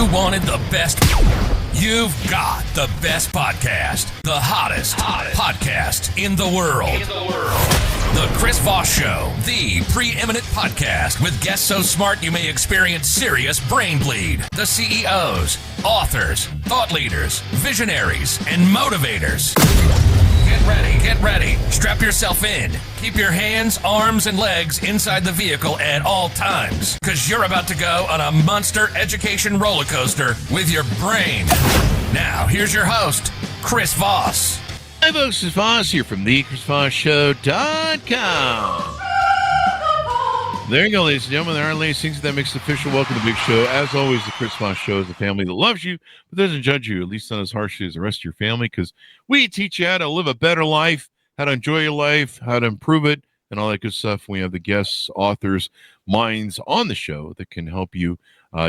You wanted the best. You've got the best podcast. The hottest podcast in the world. The Chris Voss Show, the preeminent podcast with guests so smart you may experience serious brain bleed. The CEOs, authors, thought leaders, visionaries, and motivators. Get ready. Strap yourself in. Keep your hands, arms, and legs inside the vehicle at all times, because you're about to go on a monster education roller coaster with your brain. Now, here's your host, Chris Voss. Hi, folks. Chris Voss here from the ChrisVossShow.com. There you go, ladies and gentlemen. There are ladies things that makes it official. Welcome to the big show. As always, the Chris Voss Show is the family that loves you, but doesn't judge you, at least not as harshly as the rest of your family, because we teach you how to live a better life, how to enjoy your life, how to improve it, and all that good stuff. We have the guests, authors, minds on the show that can help you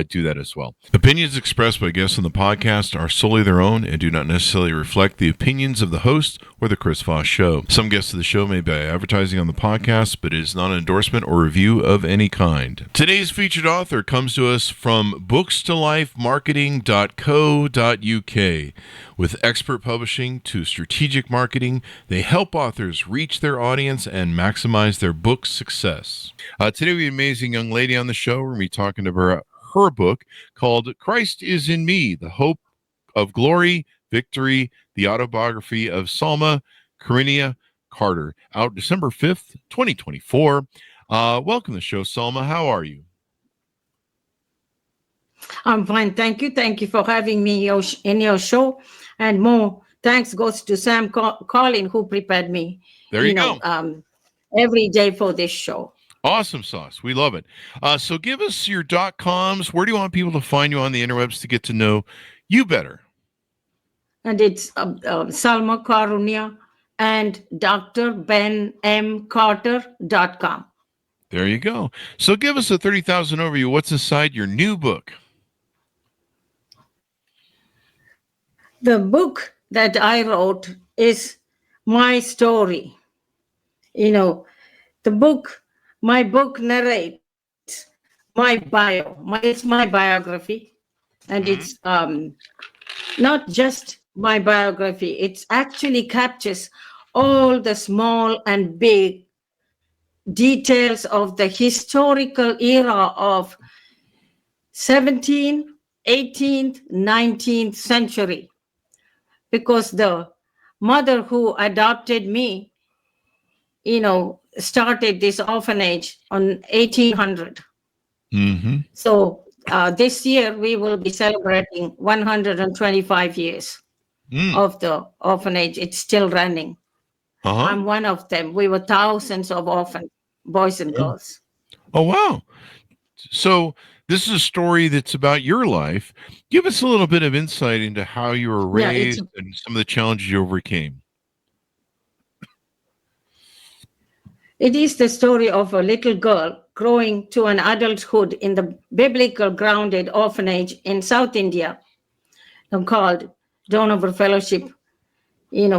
do that as well. Opinions expressed by guests on the podcast are solely their own and do not necessarily reflect the opinions of the host or the Chris Voss Show. Some guests of the show may be advertising on the podcast, but it is not an endorsement or review of any kind. Today's featured author comes to us from bookstolifemarketing.co.uk. With expert publishing to strategic marketing, they help authors reach their audience and maximize their book success. Today we have an amazing young lady on the show. We're going to be talking to her book called Christ is in Me, The Hope of Glory, Victory, the Autobiography of Salma Carunia Carter, out December 5th, 2024. Welcome to the show, Salma. How are you? I'm fine. Thank you. Thank you for having me in your show. And more thanks goes to Sam Collin, who prepared me. There you go. Every day for this show. Awesome sauce. We love it. So give us your .coms. Where do you want people to find you on the interwebs to get to know you better? And it's Salma Carunia and drbenmcarter.com. There you go. So give us a 30,000 overview. What's inside your new book? The book that I wrote is my story. My book narrates my bio. It's my biography. And it's not just my biography. It actually captures all the small and big details of the historical era of 17th, 18th, 19th century. Because the mother who adopted me, started this orphanage on 1800. Mm-hmm. So this year we will be celebrating 125 years of the orphanage. It's still running. Uh-huh. I'm one of them. We were thousands of orphan boys and girls. Oh, wow. So this is a story that's about your life. Give us a little bit of insight into how you were raised and some of the challenges you overcame. It is the story of a little girl growing to an adulthood in the biblical grounded orphanage in South India called Dohnavur Fellowship,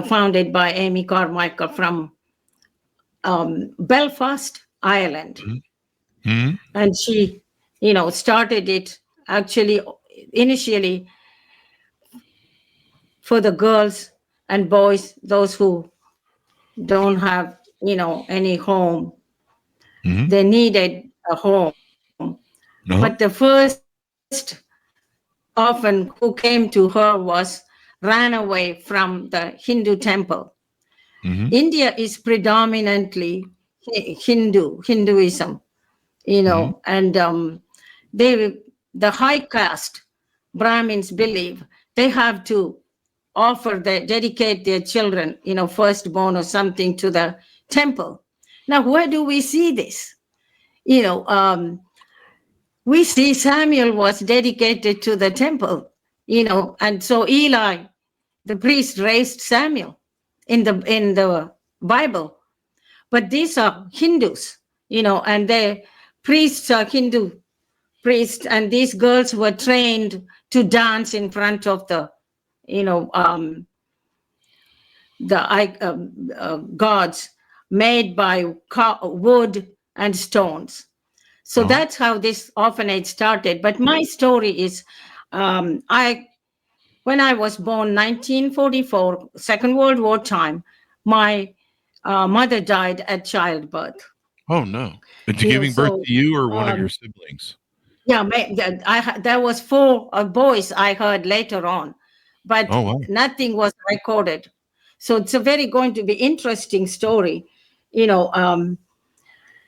founded by Amy Carmichael from Belfast, Ireland. Mm-hmm. And she, started it actually initially for the girls and boys, those who don't have any home. Mm-hmm. They needed a home. Uh-huh. But the first orphan who came to her ran away from the Hindu temple. Mm-hmm. India is predominantly Hinduism, Mm-hmm. and the high caste Brahmins believe they have to dedicate their children, firstborn or something to the temple. Now, where do we see this? We see Samuel was dedicated to the temple, and so Eli, the priest, raised Samuel in the Bible. But these are Hindus, and the priests are Hindu priests, and these girls were trained to dance in front of the gods made by wood and stones. So that's how this orphanage started. But my story is, When I was born, 1944, Second World War time, my mother died at childbirth. Oh no! And to You know, giving birth so to you or one of your um, siblings? yeah, there was four boys I heard later on, but Oh wow! nothing was recorded. So it's a very going to be interesting story. You know,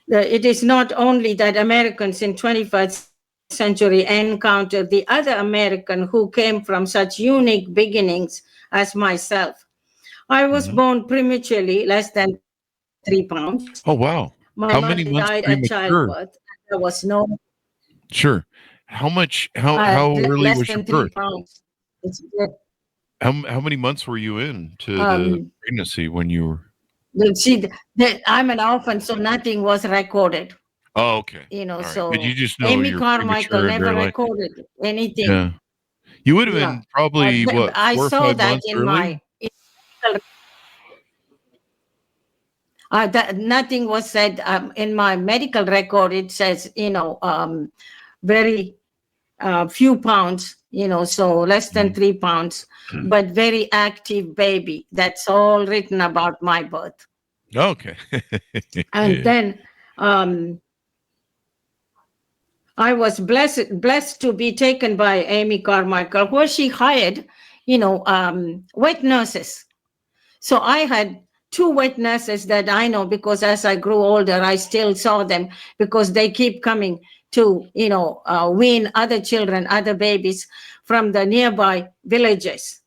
it is not only that Americans in 21st century encountered the other American who came from such unique beginnings as myself. I was Mhm. born prematurely, less than 3 pounds. Oh wow! My How mother many months died at premature? childbirth. There was no Sure. How much? How early less was your than 3 birth? pounds. It's How many months were you in to the um, pregnancy when you were? see that I'm an orphan, so nothing was recorded. Oh, okay. You know, All right. But you so just know Amy you're Carmichael premature and never very likely. recorded anything. Yeah. You would have Yeah, been probably what, I 4 or saw 5 that months in early? my. That nothing was said in my medical record. It says, very few pounds, so less than Mhm. 3 pounds, but very active baby. That's all written about my birth. Okay. And then um, I was blessed to be taken by Amy Carmichael, where she hired, wet nurses. So I had two wet nurses that I know because as I grew older, I still saw them because they keep coming to, wean other children, other babies from the nearby villages.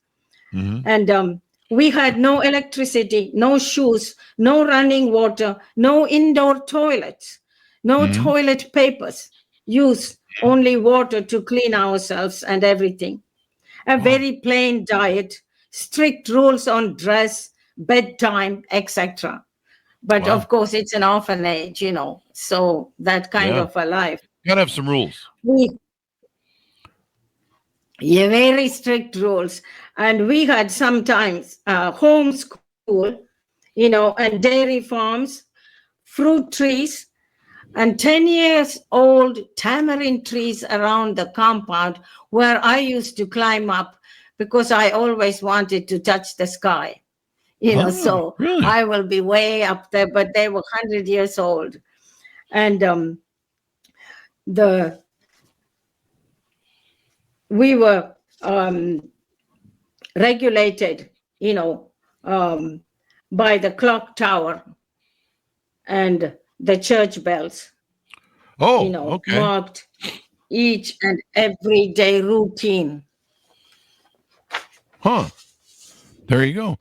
Mhm. And we had no electricity, no shoes, no running water, no indoor toilets, no Mhm. toilet papers, use only water to clean ourselves and everything. A Wow. very plain diet, strict rules on dress, bedtime, etc. But Wow. of course, it's an orphanage, so that kind Yeah. of a life. Gotta have some rules. We, yeah, very strict rules. And we had sometimes homeschool, and dairy farms, fruit trees, and 10 years old tamarind trees around the compound where I used to climb up because I always wanted to touch the sky. Oh, So really? I will be way up there, but they were 100 years old. And the we were regulated, um, by the clock tower and the church bells, Oh, okay. marked each and every day routine. Huh. There you go.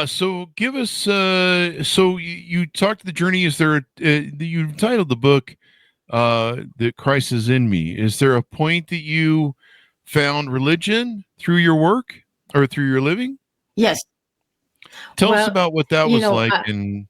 So give us. So you talked the journey. Is there? You titled the book, "That Christ is in Me." Is there a point that you found religion through your work or through your living? Yes. Tell us Well, about what that you was know, like. I, And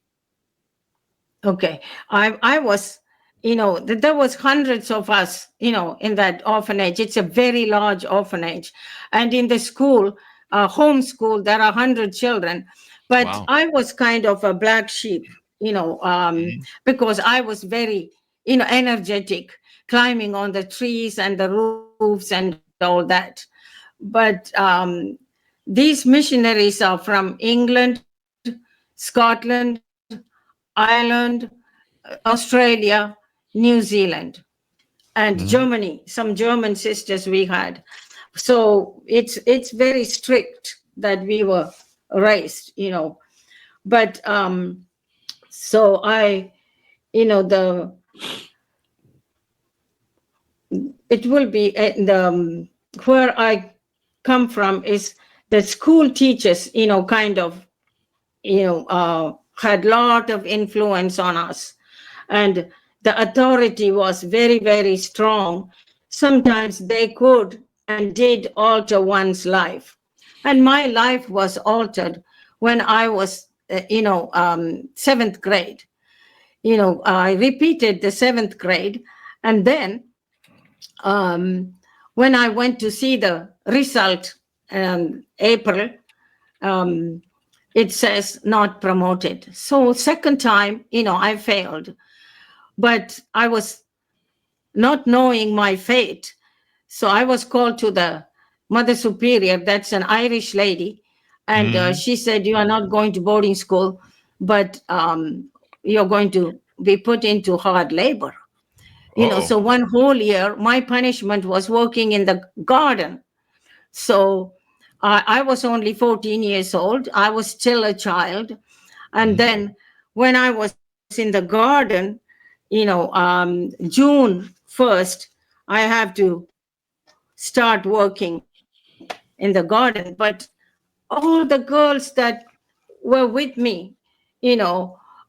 okay. I was, there was hundreds of us, in that orphanage. It's a very large orphanage. And in the school, homeschool, there are 100 children. But wow. I was kind of a black sheep, Mhm. because I was very, energetic, climbing on the trees and the roofs and all that. But these missionaries are from England, Scotland, Ireland, Australia, New Zealand, and Mhm. Germany. Some German sisters we had. So it's very strict that we were raised, But so I, the it will be where I come from is the school teachers, kind of, had lot of influence on us, and the authority was very, very strong. Sometimes they could and did alter one's life, and my life was altered when I was, seventh grade. I repeated the seventh grade, and then um, when I went to see the result April, um, it says not promoted. So second time, I failed, but I was not knowing my fate. So I was called to the Mother Superior, that's an Irish lady, and she said, you are not going to boarding school, but you're going to be put into hard labor. So one whole year, my punishment was working in the garden. So I was only 14 years old. I was still a child. And then when I was in the garden, June 1st, I have to start working in the garden. But all the girls that were with me, June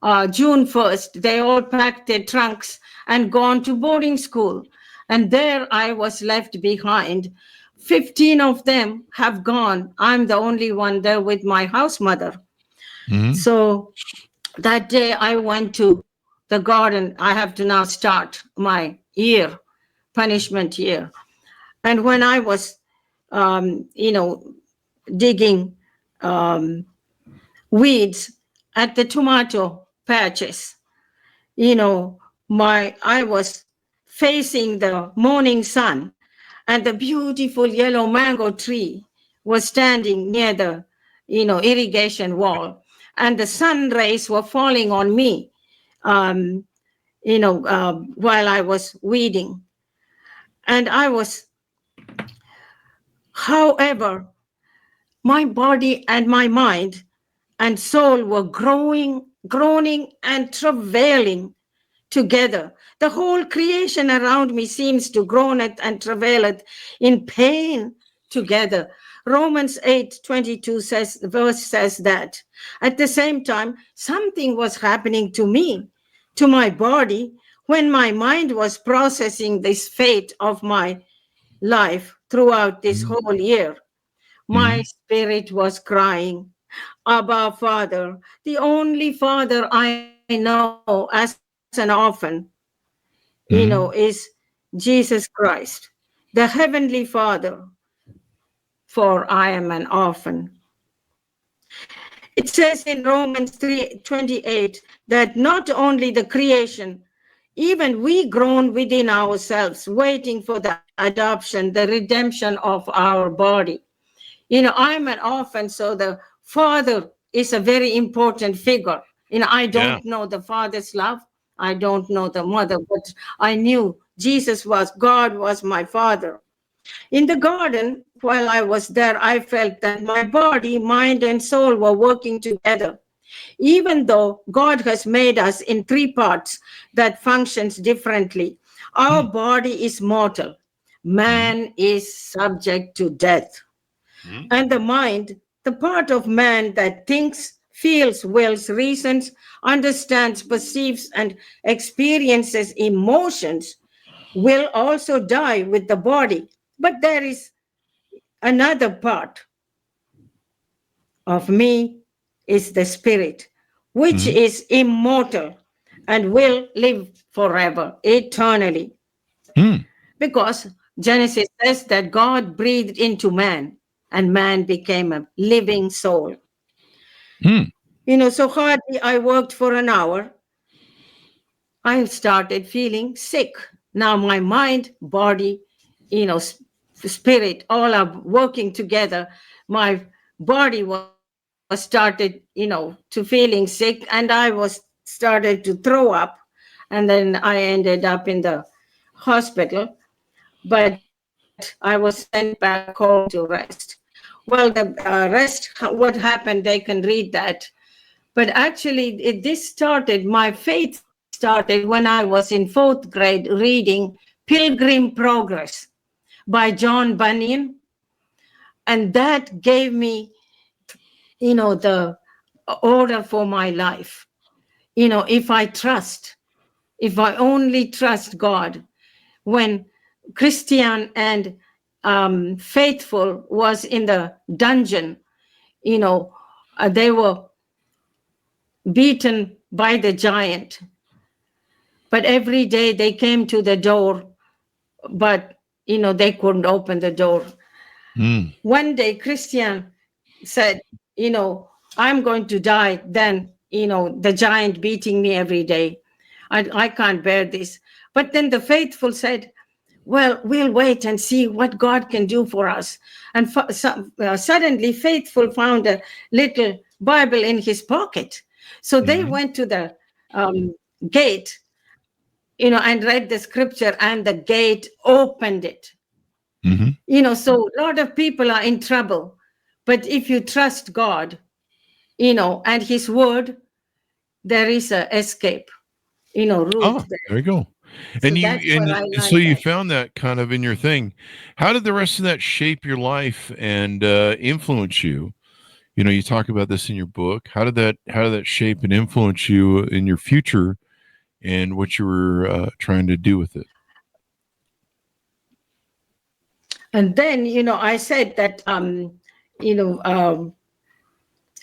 1st, they all packed their trunks and gone to boarding school. And there I was left behind. 15 of them have gone. I'm the only one there with my house mother. So that day I went to the garden. I have to now start my punishment year. And when I was, digging weeds at the tomato patches, I was facing the morning sun, and the beautiful yellow mango tree was standing near the, irrigation wall, and the sun rays were falling on me, while I was weeding. And however, my body and my mind and soul were groaning and travailing together. The whole creation around me seems to groan and travail in pain together. Romans 8:22 says that. At the same time, something was happening to me, to my body, when my mind was processing this fate of my life throughout this whole year. My spirit was crying, Abba, Father, the only Father I know as an orphan, is Jesus Christ, the Heavenly Father, for I am an orphan. It says in Romans 3:28 that not only the creation, even we groan within ourselves, waiting for the adoption, the redemption of our body. I'm an orphan, so the father is a very important figure. I don't know the father's love. I don't know the mother, but I knew God was my father. In the garden, while I was there, I felt that my body, mind, and soul were working together. Even though God has made us in three parts that functions differently, our body is mortal. Man is subject to death. And the mind, the part of man that thinks, feels, wills, reasons, understands, perceives, and experiences emotions, will also die with the body. But there is another part of me, is the spirit, which is immortal and will live forever, eternally. Because Genesis says that God breathed into man, and man became a living soul. So hardly I worked for an hour, I started feeling sick. Now my mind, body, spirit, all are working together. My body was started, to feeling sick, and I was started to throw up. And then I ended up in the hospital, but I was sent back home to rest. Well, the rest, what happened, they can read that. But actually, my faith started when I was in 4th grade reading Pilgrim Progress by John Bunyan. And that gave me, the order for my life. If I only trust God. When Christian and Faithful was in the dungeon, they were beaten by the giant. But every day they came to the door, but, they couldn't open the door. One day Christian said, I'm going to die, then, the giant beating me every day. I can't bear this. But then the Faithful said, well, we'll wait and see what God can do for us. And suddenly, Faithful found a little Bible in his pocket. So they went to the gate, and read the scripture, and the gate opened it. So a lot of people are in trouble. But if you trust God, and his word, there is an escape, route there. There you go. So And that's what I so learned you that. found that kind of in your thing. How did the rest of that shape your life and influence you? You talk about this in your book. How did that shape and influence you in your future and what you were trying to do with it? And then, I said that,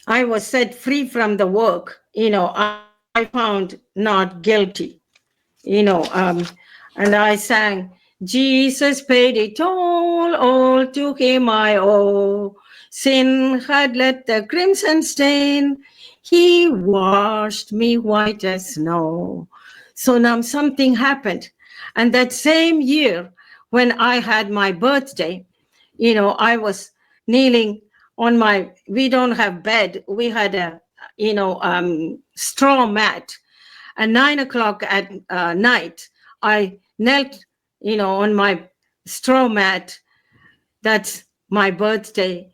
I was set free from the work. I found not guilty, and I sang, Jesus paid it all to him I owe. Sin had let the crimson stain. He washed me white as snow. So now something happened. And that same year, when I had my birthday, I was kneeling on we don't have bed. We had a, straw mat. At 9:00 at night, I knelt, on my straw mat. That's my birthday.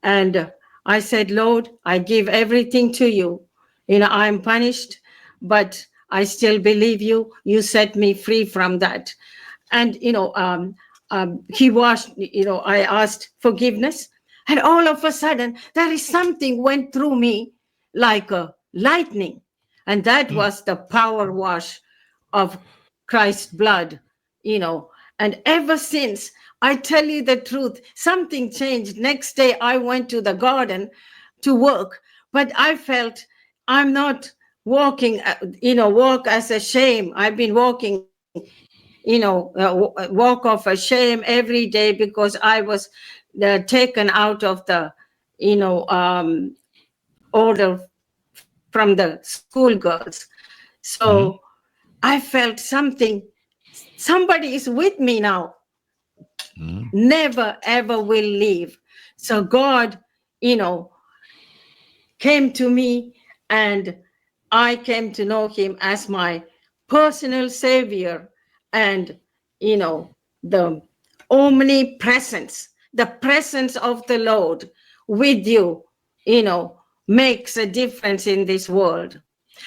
And I said, Lord, I give everything to you. I'm punished, but I still believe you. You set me free from that. And, he washed, I asked forgiveness. And all of a sudden, there is something went through me like a lightning. And that was the power wash of Christ's blood, And ever since, I tell you the truth, something changed. Next day, I went to the garden to work, but I felt I'm not walking, walk as a shame. I've been walking, walk of a shame every day because I was taken out of the, order from the schoolgirls. So I felt somebody is with me now. Never, ever will leave. So God, came to me, and I came to know him as my personal savior. And, the omnipresence, the presence of the Lord with you, makes a difference in this world.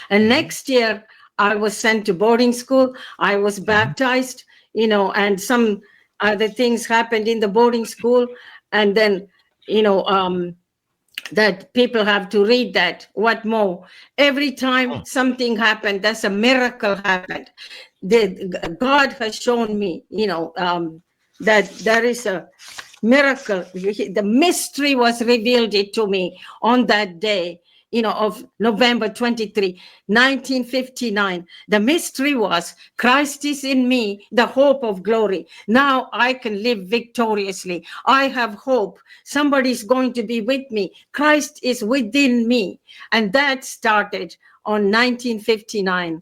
And next year, I was sent to boarding school. I was baptized, and some other things happened in the boarding school. And then, that people have to read that. What more? Every time something happened, there's a miracle happened. God has shown me, that there is a miracle. The mystery was revealed it to me on that day, of November 23, 1959. The mystery was Christ is in me, the hope of glory. Now I can live victoriously. I have hope. Somebody's going to be with me. Christ is within me. And that started on 1959,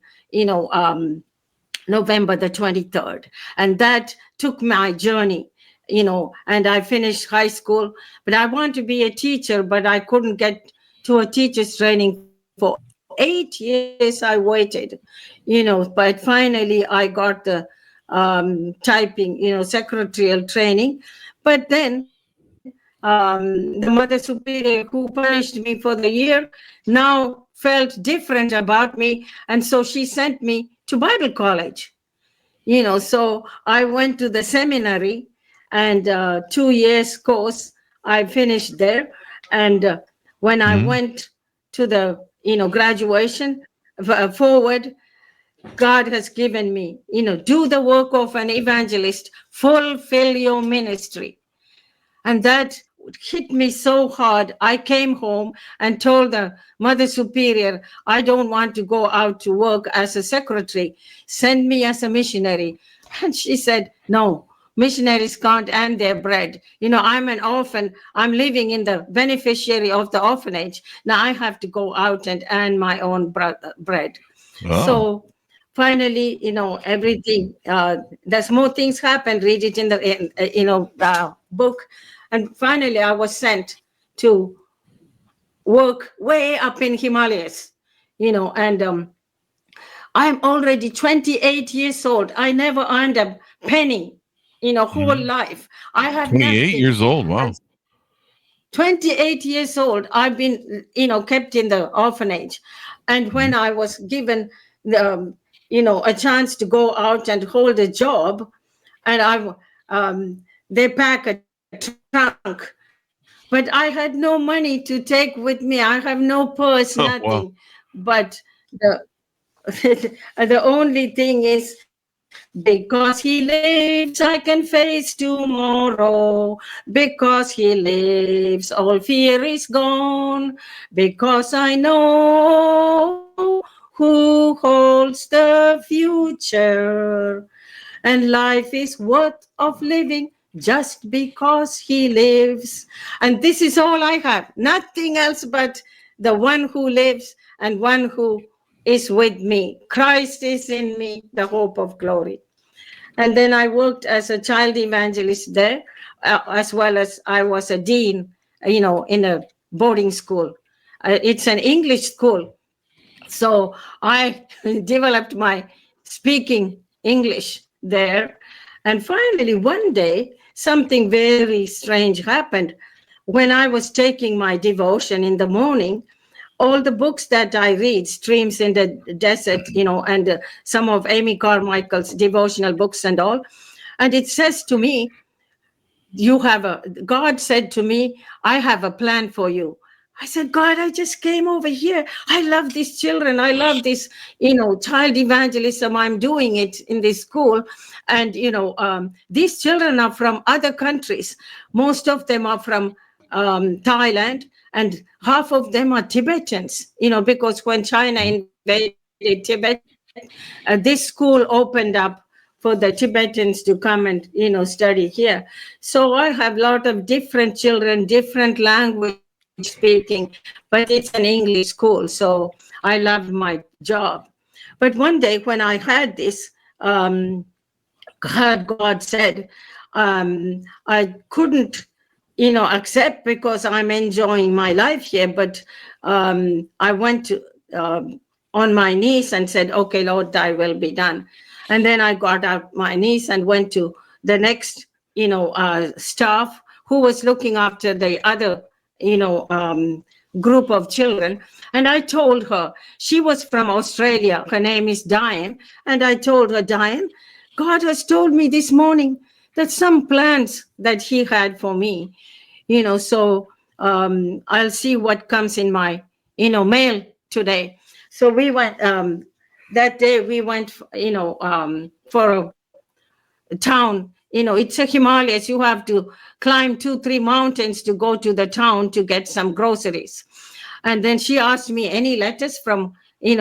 November the 23rd. And that took my journey. And I finished high school, but I wanted to be a teacher, but I couldn't get to a teacher's training for 8 years. I waited, but finally I got the typing, secretarial training. But then the Mother Superior who punished me for the year now felt different about me. And so she sent me to Bible college, so I went to the seminary, and 2 years course I finished there. And when I went to the graduation forward, God has given me, do the work of an evangelist, fulfill your ministry. And that hit me so hard. I came home and told the Mother Superior, I don't want to go out to work as a secretary. Send me as a missionary. And she said, no, missionaries can't earn their bread. I'm an orphan. I'm living in the beneficiary of the orphanage. Now I have to go out and earn my own bread. Oh. So finally, everything, there's more things happen. Read it in the book. And finally, I was sent to work way up in Himalayas, and I'm already 28 years old. I never earned a penny, whole life. I have 28 nothing. years old. Wow. And 28 years old, I've been, kept in the orphanage. And when I was given the, a chance to go out and hold a job, and they pack a trunk, but I had no money to take with me. I have no purse, Oh, nothing. wow. But the the only thing is, because he lives, I can face tomorrow. Because he lives, all fear is gone. Because I know who holds the future. And life is worth of living just because he lives. And this is all I have. Nothing else but the one who lives and one who is with me. Christ is in me, the hope of glory. And then I worked as a child evangelist there, as well as I was a dean, in a boarding school. It's an English school. So I developed my speaking English there. And finally, one day, something very strange happened. When I was taking my devotion in the morning, all the books that I read, Streams in the Desert, and some of Amy Carmichael's devotional books and all. And it says to me, God said to me, I have a plan for you. I said, God, I just came over here. I love these children. I love this, child evangelism. I'm doing it in this school. And, these children are from other countries. Most of them are from Thailand, and half of them are Tibetans, because when China invaded Tibet, this school opened up for the Tibetans to come and, study here. So I have a lot of different children, different language speaking, but it's an English school. So I loved my job. But one day when I had this, God said, I couldn't, accept because I'm enjoying my life here. But I went to, on my knees and said, okay, Lord, thy will be done. And then I got out my knees and went to the next, staff who was looking after the other, group of children. And I told her, she was from Australia. Her name is Diane. And I told her, Diane, God has told me this morning that some plans that he had for me, so I'll see what comes in my, mail today. So we went, that day we went, for a town, it's a Himalayas. You have to climb 2-3 mountains to go to the town to get some groceries. And then she asked me, any letters from,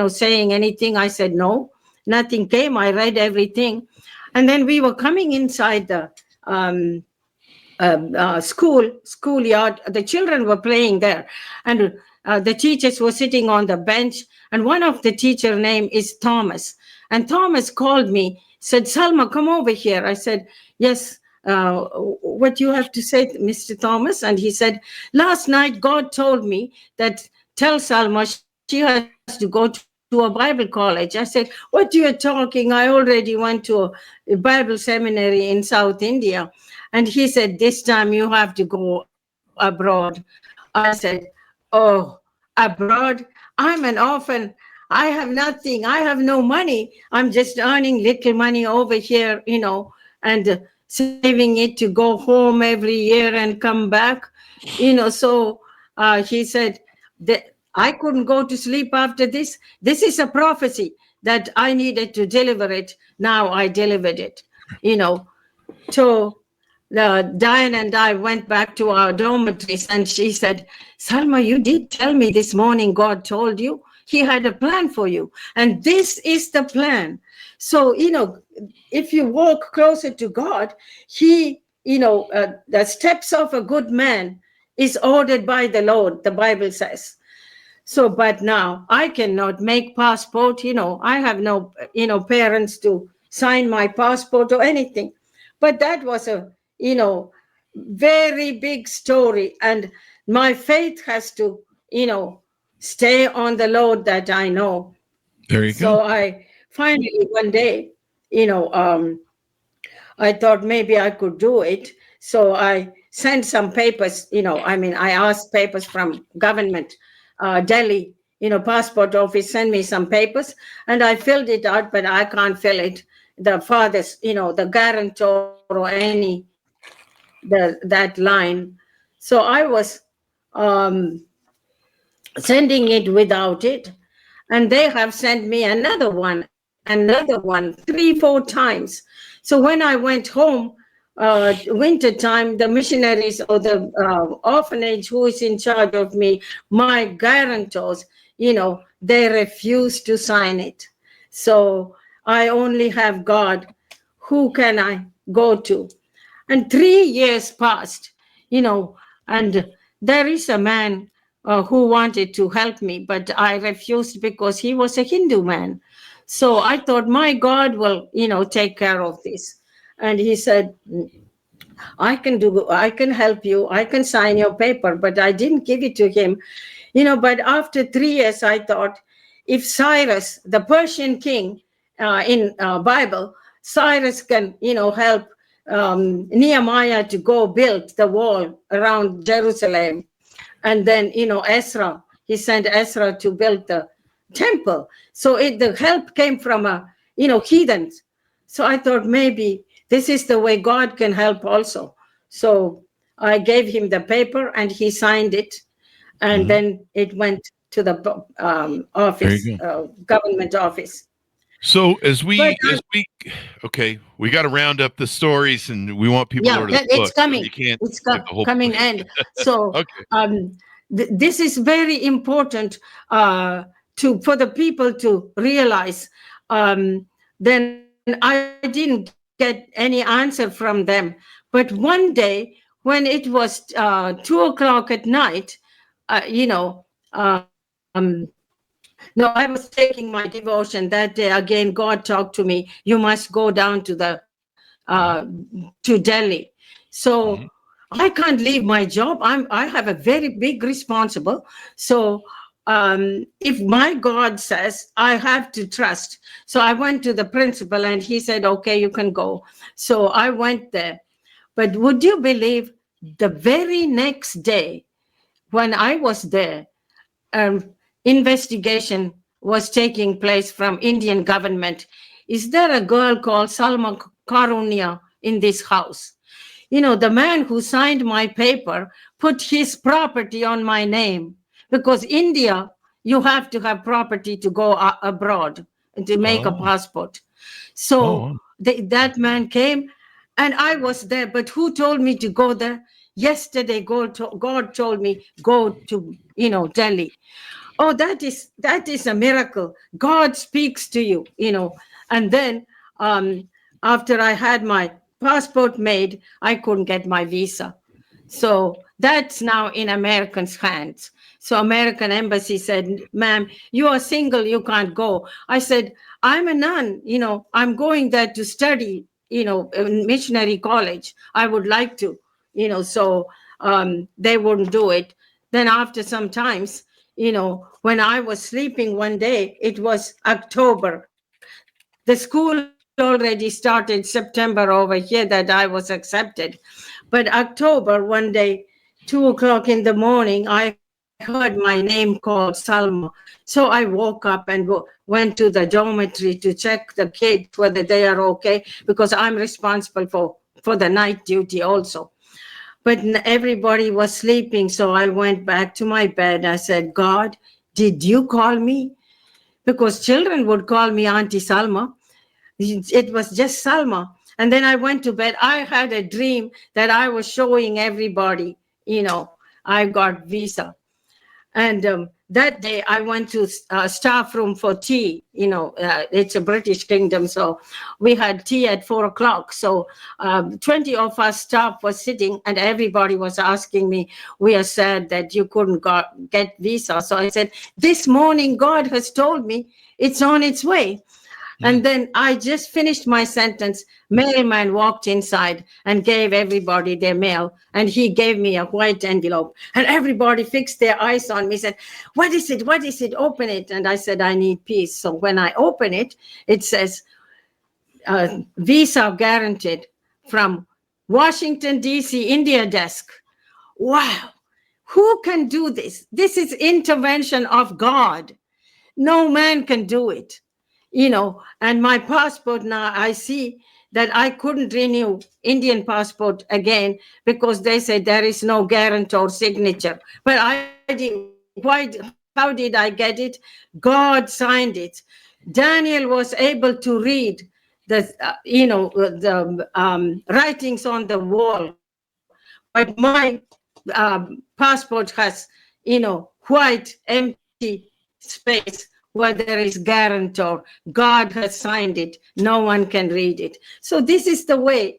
saying anything? I said, no, nothing came. I read everything. And then we were coming inside the schoolyard. The children were playing there. And the teachers were sitting on the bench. And one of the teacher name is Thomas. And Thomas called me, said, Salma, come over here. I said, yes. What do you have to say, Mr. Thomas? And he said, last night God told me that tell Salma she has to go to a Bible college. I said, what are you talking? I already went to a Bible seminary in South India. And he said, this time you have to go abroad. I said, oh, abroad? I'm an orphan. I have nothing. I have no money. I'm just earning little money over here, and saving it to go home every year and come back, So he said that I couldn't go to sleep after this. This is a prophecy that I needed to deliver it. Now I delivered it, So Diane and I went back to our dormitories, and she said, Salma, you did tell me this morning God told you he had a plan for you. And this is the plan. So, if you walk closer to God, he, the steps of a good man is ordered by the Lord, the Bible says. So, but now I cannot make passport. I have no, parents to sign my passport or anything. But that was a, very big story. And my faith has to, stay on the Lord that I know. There you So go. I finally one day, I thought maybe I could do it. So I sent some papers, I asked papers from government, Delhi, passport office, send me some papers. And I filled it out, but I can't fill it. The father's, the guarantor or any, that line. So I was um, sending it without it. And they have sent me another one, 3-4 times. So when I went home, winter time, the missionaries or the orphanage who is in charge of me, my guarantors, they refuse to sign it. So I only have God. Who can I go to? And 3 years passed, and there is a man who wanted to help me, but I refused because he was a Hindu man. So I thought, my God will, take care of this. And he said, I can help you. I can sign your paper, but I didn't give it to him. But after 3 years, I thought, if Cyrus, the Persian king in Bible, Cyrus can, help Nehemiah to go build the wall around Jerusalem. And then, Ezra, he sent Ezra to build the temple. So the help came from, heathens. So I thought maybe this is the way God can help also. So I gave him the paper and he signed it. And then it went to the There office, you go. government office. So But okay, we got to round up the stories, and we want people to yeah, order the it's book. So coming. you can't It's get the whole coming book. end. So Okay. this is very important for the people to realize. Then I didn't get any answer from them. But one day when it was 2 o'clock at night, um, no, I was taking my devotion that day. Again, God talked to me. You must go down to Delhi. So Mhm. I can't leave my job. I have a very big responsible. So if my God says, I have to trust. So I went to the principal and he said, okay, you can go. So I went there. But would you believe the very next day when I was there, investigation was taking place from Indian government. Is there a girl called Salma Carunia in this house? The man who signed my paper put his property on my name because India, you have to have property to go abroad and to make a Oh, passport. oh, So wow. that man came and I was there. But who told me to go there? Yesterday, God told me, go to, Delhi. Oh, that is a miracle. God speaks to you, And then after I had my passport made, I couldn't get my visa. So that's now in Americans' hands. So American embassy said, ma'am, you are single, you can't go. I said, I'm a nun, I'm going there to study, in missionary college. I would like to, so they wouldn't do it. Then after some times, when I was sleeping one day, it was October. The school already started September over here that I was accepted. But October, one day, 2 o'clock in the morning, I heard my name called Salma. So I woke up and went to the dormitory to check the kids whether they are okay, because I'm responsible for the night duty also. But everybody was sleeping. So I went back to my bed. I said, God, did you call me? Because children would call me Auntie Salma. It was just Salma. And then I went to bed. I had a dream that I was showing everybody, I got visa. And that day I went to staff room for tea. It's a British kingdom, so we had tea at 4:00. So 20 of our staff was sitting, and everybody was asking me, we are sad that you couldn't get visa. So I said, this morning God has told me it's on its way. And then I just finished my sentence. Mailman walked inside and gave everybody their mail. And he gave me a white envelope. And everybody fixed their eyes on me, said, what is it? What is it? Open it. And I said, I need peace. So when I open it, it says, visa guaranteed from Washington, D.C., India desk. Wow. Who can do this? This is intervention of God. No man can do it. And my passport now, I see that I couldn't renew Indian passport again because they said there is no guarantor signature. But I did. How did I get it? God signed it. Daniel was able to read the writings on the wall. But my passport has, white empty space where there is guarantor. God has signed it. No one can read it. So this is the way,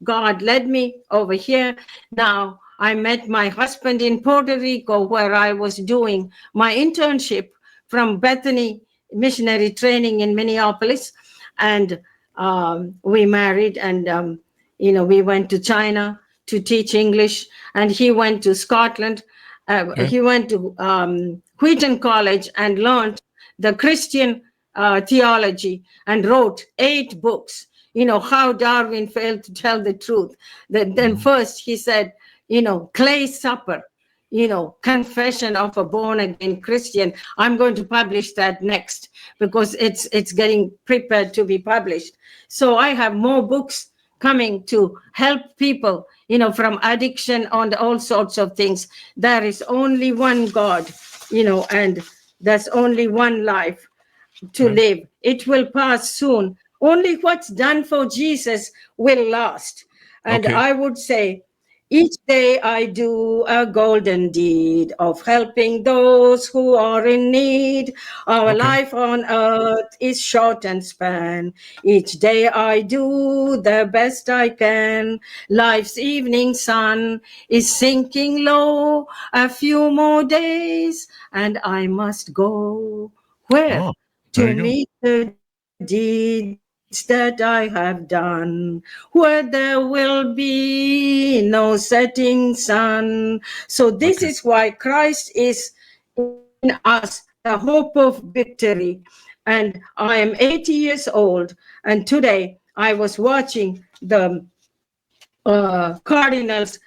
God led me over here. Now I met my husband in Puerto Rico, where I was doing my internship from Bethany Missionary Training in Minneapolis. And we married, and, we went to China to teach English, and he went to Scotland. He went to Wheaton College and learned the Christian theology and wrote 8 books, how Darwin failed to tell the truth. Then first he said, clay supper, confession of a born-again Christian. I'm going to publish that next because it's getting prepared to be published. So I have more books coming to help people, from addiction on all sorts of things. There is only one God, and there's only one life to live. It will pass soon. Only what's done for Jesus will last. And I would say, each day I do a golden deed of helping those who are in need. Our life on earth is short and span. Each day I do the best I can. Life's evening sun is sinking low. A few more days and I must go. Where? To meet the deeds that I have done, where there will be no setting sun. So this is why Christ is in us, the hope of victory. And I am 80 years old, and today I was watching the Cardinals,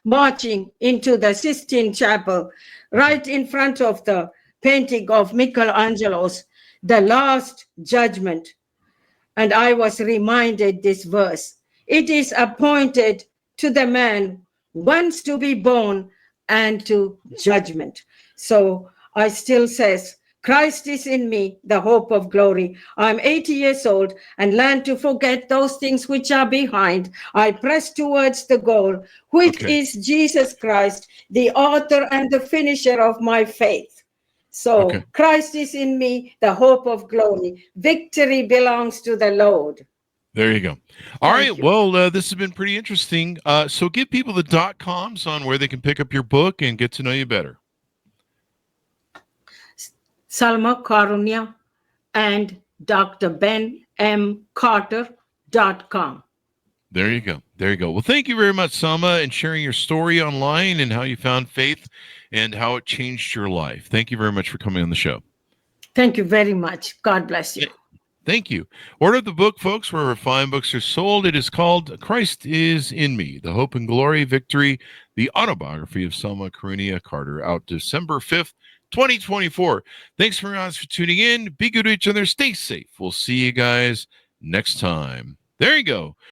marching into the Sistine Chapel, right in front of the painting of Michelangelo's The Last Judgment. And I was reminded this verse. It is appointed to the man once to be born and to judgment. So I still says, Christ is in me, the hope of glory. I'm 80 years old and learn to forget those things which are behind. I press towards the goal, which is Jesus Christ, the author and the finisher of my faith. So Christ is in me, the hope of glory. Victory belongs to the Lord. There you go. All right. Well, this has been pretty interesting. So give people the .coms on where they can pick up your book and get to know you better. Salma Carunia and Dr. Ben M. Carter.com. There you go. There you go. Well, thank you very much, Salma, and sharing your story online and how you found faith and how it changed your life. Thank you very much for coming on the show. Thank you very much. God bless you. Thank you. Order the book, folks, wherever fine books are sold. It is called Christ is in Me, The Hope and Glory, Victory, the Autobiography of Salma Carunia Carter, out December 5th, 2024. Thanks for tuning in. Be good to each other. Stay safe. We'll see you guys next time. There you go.